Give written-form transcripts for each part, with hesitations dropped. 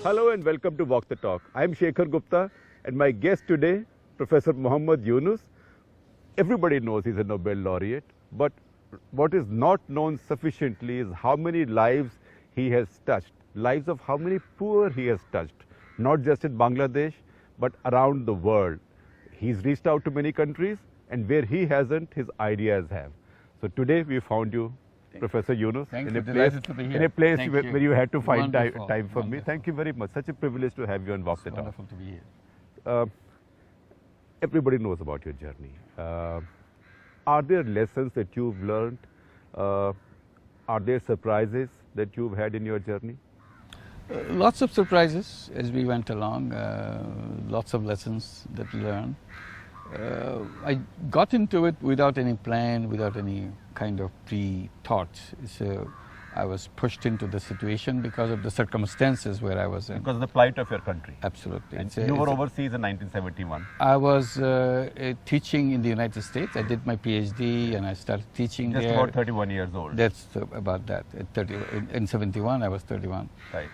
Hello and welcome to Walk the Talk. I am Shekhar Gupta and my guest today, Professor Muhammad Yunus. Everybody knows he's a Nobel laureate, but what is not known sufficiently is how many lives he has touched, lives of how many poor he has touched, not just in Bangladesh, but around the world. He's reached out to many countries, and where he hasn't, his ideas have. So today we found you, Professor Yunus, in a place where you had to find time for me. Thank you very much. Such a privilege to have you on Walk the Talk. Wonderful to be here. Everybody knows about your journey. Are there lessons that you've learned? Are there surprises that you've had in your journey? Lots of surprises as we went along, lots of lessons that we learned. I got into it without any plan, without any kind of pre-thought. I was pushed into the situation because of the circumstances where I was in. Because of the plight of your country. Absolutely. And you were overseas in 1971. I was teaching in the United States. I did my PhD and I started teaching Just there. about 31 years old. That's about that. In 71, I was 31. Right.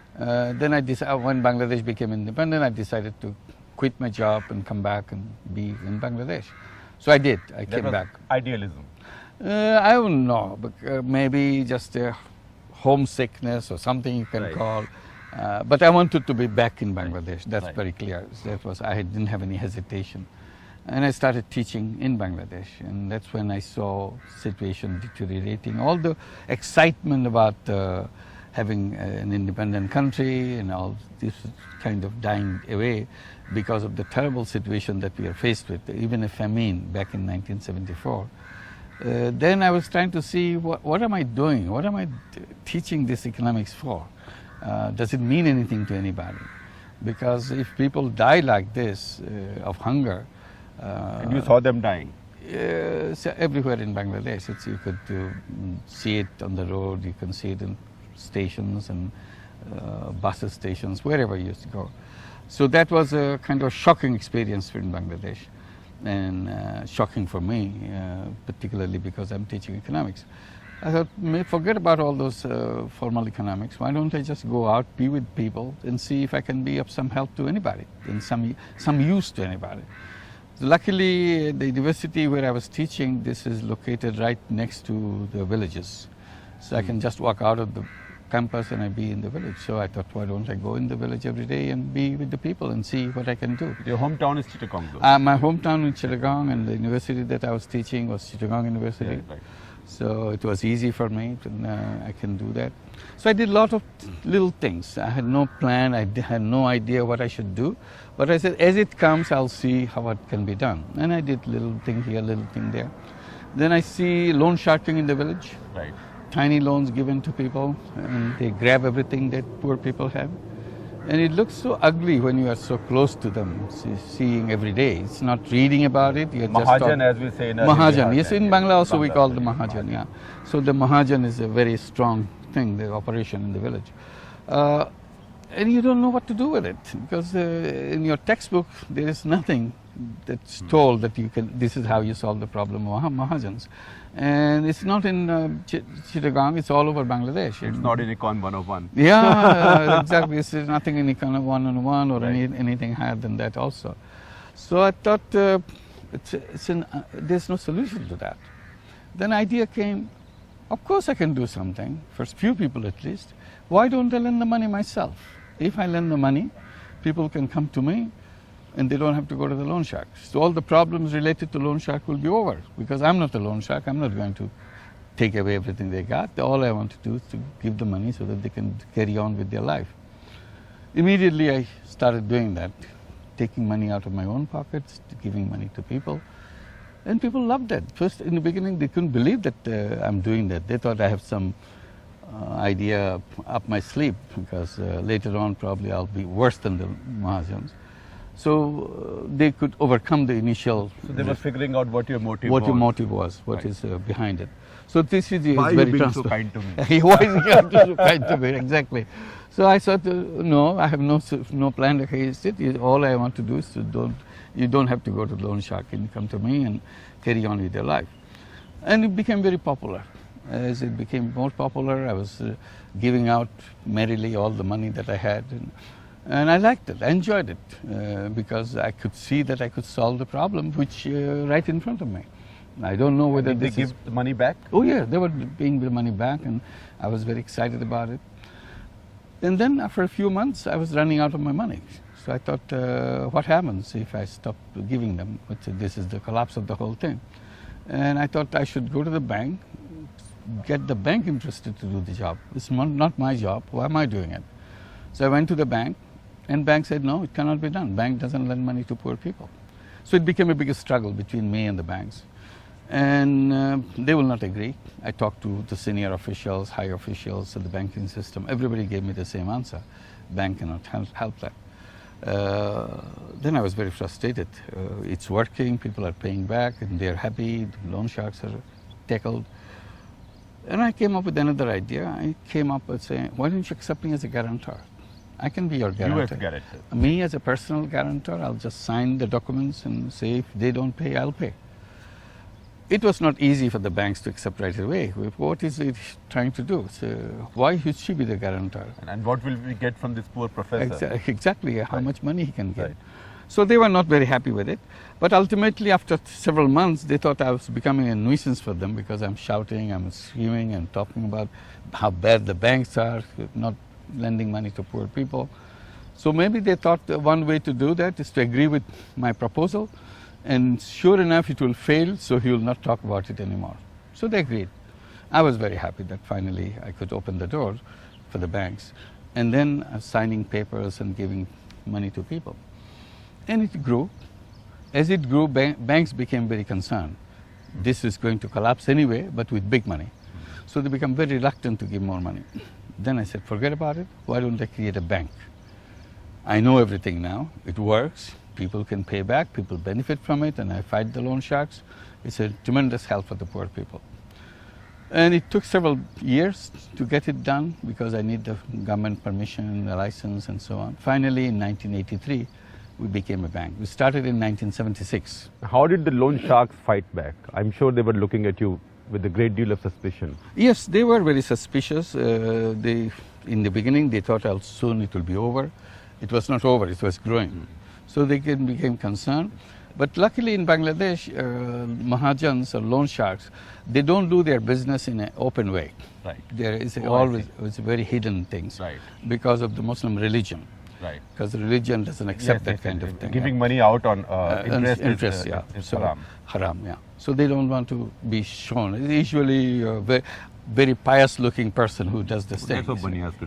Then when Bangladesh became independent, I decided to quit my job and come back and be in Bangladesh. So I did. I came back. Idealism. I don't know, but maybe just a homesickness or something you can call. But I wanted to be back in Bangladesh. That's very clear. I didn't have any hesitation. And I started teaching in Bangladesh. And that's when I saw situation deteriorating. All the excitement about having an independent country and all this kind of dying away because of the terrible situation that we are faced with, even a famine back in 1974. Then I was trying to see what am I doing? What am I teaching this economics for? Does it mean anything to anybody? Because if people die like this of hunger, and you saw them dying? So everywhere in Bangladesh, you could see it on the road. You can see it in stations and bus stations, wherever you used to go. So that was a kind of shocking experience in Bangladesh. And shocking for me, particularly because I'm teaching economics. I thought, forget about all those formal economics. Why don't I just go out, be with people, and see if I can be of some help to anybody, and some use to anybody. So luckily, the university where I was teaching, this is located right next to the villages. So I can just walk out of the campus and I be in the village. So I thought, why don't I go in the village every day and be with the people and see what I can do. Your hometown is Chittagong, though? My hometown is Chittagong, and the university that I was teaching was Chittagong University. Yeah, right. So it was easy for me, I can do that. So I did a lot of little things. I had no plan, I had no idea what I should do. But I said, as it comes, I'll see how it can be done. And I did little thing here, little thing there. Then I see loan sharking in the village. Right. Tiny loans given to people, and they grab everything that poor people have. And it looks so ugly when you are so close to them, seeing every day. It's not reading about it. You're Mahajan, as we say in Mahajan. Yes, in Bangla also we call the Mahajan, yeah. So the Mahajan is a very strong thing, the operation in the village. And you don't know what to do with it, because in your textbook there is nothing that's told that this is how you solve the problem of Mahajans. And it's not in Chittagong, it's all over Bangladesh. It's not in Econ 101. Yeah, exactly. It's nothing in Econ 101 or anything higher than that also. So I thought there's no solution to that. Then idea came, of course I can do something, for few people at least. Why don't I lend the money myself? If I lend the money, people can come to me and they don't have to go to the loan shark. So all the problems related to loan shark will be over, because I'm not a loan shark. I'm not going to take away everything they got. All I want to do is to give the money so that they can carry on with their life. Immediately I started doing that, taking money out of my own pockets, giving money to people. And people loved that. First, in the beginning, they couldn't believe that I'm doing that. They thought I have some idea up my sleeve, because later on probably I'll be worse than the Mahajans. So they could overcome the initial... So they were figuring out what your motive was. What your motive was, what is behind it. So this is why very being so kind to me? Why is he so kind to me? Exactly. So I thought, no, I have no plan against it. All I want to do is you don't have to go to the loan shark. You can come to me and carry on with your life. And it became very popular. As it became more popular, I was giving out merrily all the money that I had. And I liked it, I enjoyed it, because I could see that I could solve the problem which right in front of me. I don't know whether Did they this give is... the money back? Oh yeah, they were paying the money back, and I was very excited about it. And then after a few months, I was running out of my money. So I thought, what happens if I stop giving them? This is the collapse of the whole thing. And I thought I should go to the bank, get the bank interested to do the job. It's not my job. Why am I doing it? So I went to the bank, and bank said, no, it cannot be done. Bank doesn't lend money to poor people. So it became a big struggle between me and the banks. And they will not agree. I talked to the senior officials, high officials of the banking system. Everybody gave me the same answer. Bank cannot help that. Then I was very frustrated. It's working, people are paying back, and they're happy, the loan sharks are tackled. And I came up with another idea. I came up with saying, why don't you accept me as a guarantor? I can be your guarantor. You as a guarantor. Me as a personal guarantor, I'll just sign the documents and say if they don't pay, I'll pay. It was not easy for the banks to accept right away. What is it trying to do? So why should she be the guarantor? And what will we get from this poor professor? Exactly, how much money he can get. Right. So they were not very happy with it. But ultimately, after several months, they thought I was becoming a nuisance for them because I'm shouting, I'm screaming and talking about how bad the banks are, not lending money to poor people. So maybe they thought one way to do that is to agree with my proposal. And sure enough, it will fail, so he will not talk about it anymore. So they agreed. I was very happy that finally I could open the door for the banks. And then signing papers and giving money to people. And it grew. As it grew, banks became very concerned. This is going to collapse anyway, but with big money. So they become very reluctant to give more money. Then I said, forget about it. Why don't I create a bank? I know everything now. It works. People can pay back, people benefit from it, and I fight the loan sharks. It's a tremendous help for the poor people. And it took several years to get it done because I need the government permission, the license, and so on. Finally, in 1983, we became a bank. We started in 1976. How did the loan sharks fight back? I'm sure they were looking at you with a great deal of suspicion. Yes, they were very suspicious. In the beginning, they thought soon it will be over. It was not over, it was growing. So they became concerned. But luckily in Bangladesh, Mahajans or loan sharks, they don't do their business in an open way. Right. There is always very hidden things because of the Muslim religion. Right. Because religion doesn't accept that kind of thing. Giving money out on interest is so, haram. Haram, yeah. So they don't want to be shown. It's usually a very pious looking person who does this thing. That's what money has to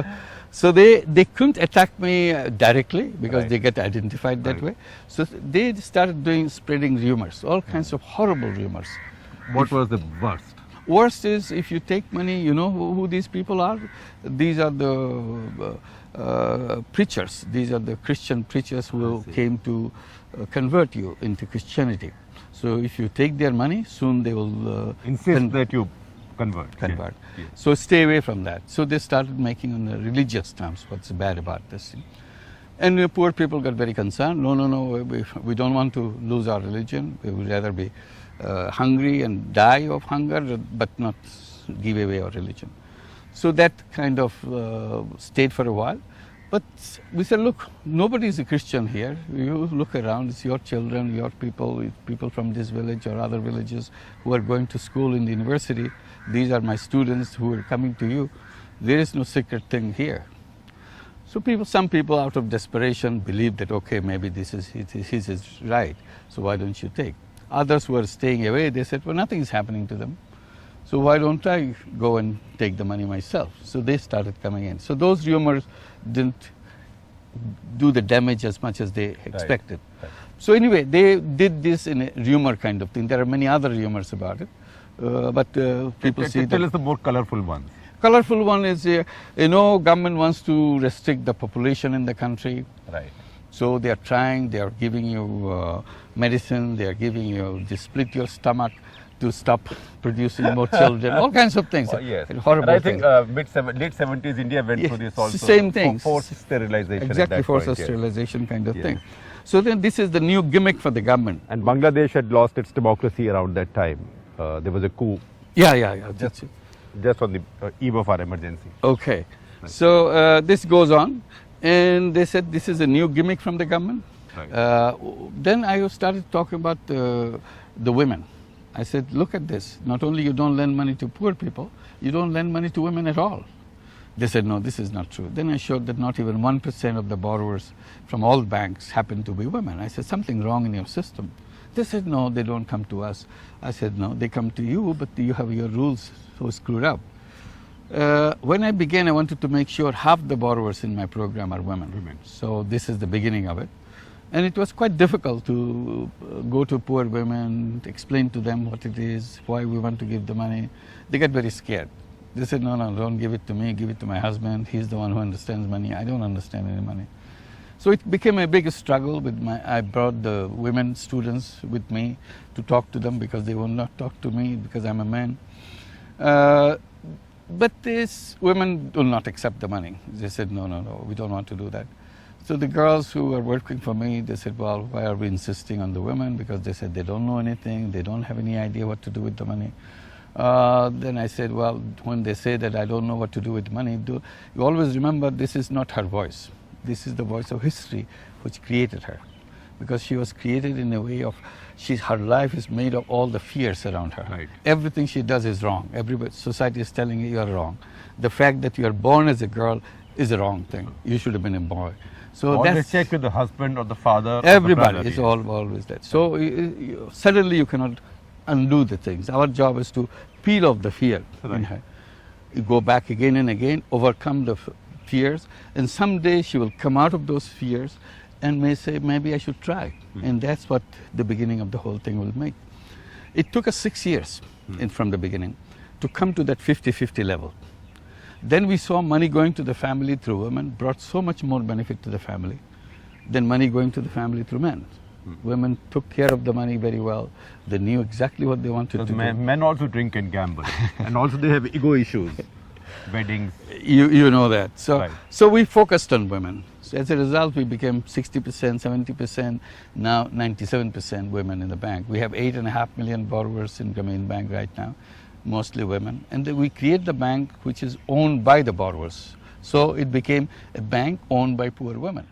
do. So they couldn't attack me directly because they get identified that way. So they started spreading rumors, all kinds of horrible rumors. What was the worst? Worst is if you take money, you know who these people are? These are the preachers. These are the Christian preachers who came to convert you into Christianity. So if you take their money, soon they will insist that you convert. Yes. So stay away from that. So they started making on the religious terms what's bad about this. And poor people got very concerned. No, we don't want to lose our religion. We would rather be hungry and die of hunger, but not give away our religion. So that kind of stayed for a while. But we said, look, nobody is a Christian here. You look around, it's your children, your people from this village or other villages who are going to school in the university. These are my students who are coming to you. There is no secret thing here. So some people out of desperation believe that, okay, maybe this is right, so why don't you take? Others who are staying away, they said, well, nothing is happening to them. So why don't I go and take the money myself? So they started coming in. So those rumors didn't do the damage as much as they expected. Right. So anyway, they did this in a rumor kind of thing. There are many other rumors about it. But people see that. Tell us the more colorful ones. Colorful one is, government wants to restrict the population in the country. Right. So they are trying, they are giving you medicine, they are giving you, they split your stomach to stop producing more children, all kinds of things. Yes. Horrible and I think things. Late 70s India went through this also. Same thing. Forced sterilization. Exactly, forced sterilization kind of thing. So then this is the new gimmick for the government. And Bangladesh had lost its democracy around that time. There was a coup. Yeah. Just on the eve of our emergency. Okay. So this goes on, and they said this is a new gimmick from the government. Right. Then I started talking about the women. I said, look at this. Not only you don't lend money to poor people, you don't lend money to women at all. They said, no, this is not true. Then I showed that not even 1% of the borrowers from all banks happen to be women. I said, something wrong in your system. They said, no, they don't come to us. I said, no, they come to you, but you have your rules so screwed up. When I began, I wanted to make sure half the borrowers in my program are women. So this is the beginning of it. And it was quite difficult to go to poor women, explain to them what it is, why we want to give the money. They get very scared. They said, no, no, don't give it to me, give it to my husband. He's the one who understands money. I don't understand any money. So it became a big struggle with I brought the women students with me to talk to them because they will not talk to me because I'm a man. But these women will not accept the money. They said, no, no, no, we don't want to do that. So the girls who were working for me, they said, well, why are we insisting on the women? Because they said they don't know anything, they don't have any idea what to do with the money. Then I said, well, when they say that I don't know what to do with money, you always remember this is not her voice. This is the voice of history which created her. Because she was created in a way of, her life is made of all the fears around her. Right. Everything she does is wrong. Society is telling you are wrong. The fact that you are born as a girl is a wrong thing. You should have been a boy. So always check with the husband or the father. Everybody or the is always that. So suddenly you cannot undo the things. Our job is to peel off the fear in her. You go back again and again, overcome the fears, and someday she will come out of those fears and may say, maybe I should try. And that's what the beginning of the whole thing will make. It took us 6 years from the beginning to come to that 50-50 level. Then we saw money going to the family through women brought so much more benefit to the family than money going to the family through men. Women took care of the money very well. They knew exactly what they wanted to do. Men also drink and gamble. And also they have ego issues, weddings. You know that. So, Right. so we focused on women. So as a result, we became 60%, 70%, now 97% women in the bank. We have 8.5 million borrowers in Grameen Bank right now, mostly women. And then we create the bank which is owned by the borrowers. So it became a bank owned by poor women.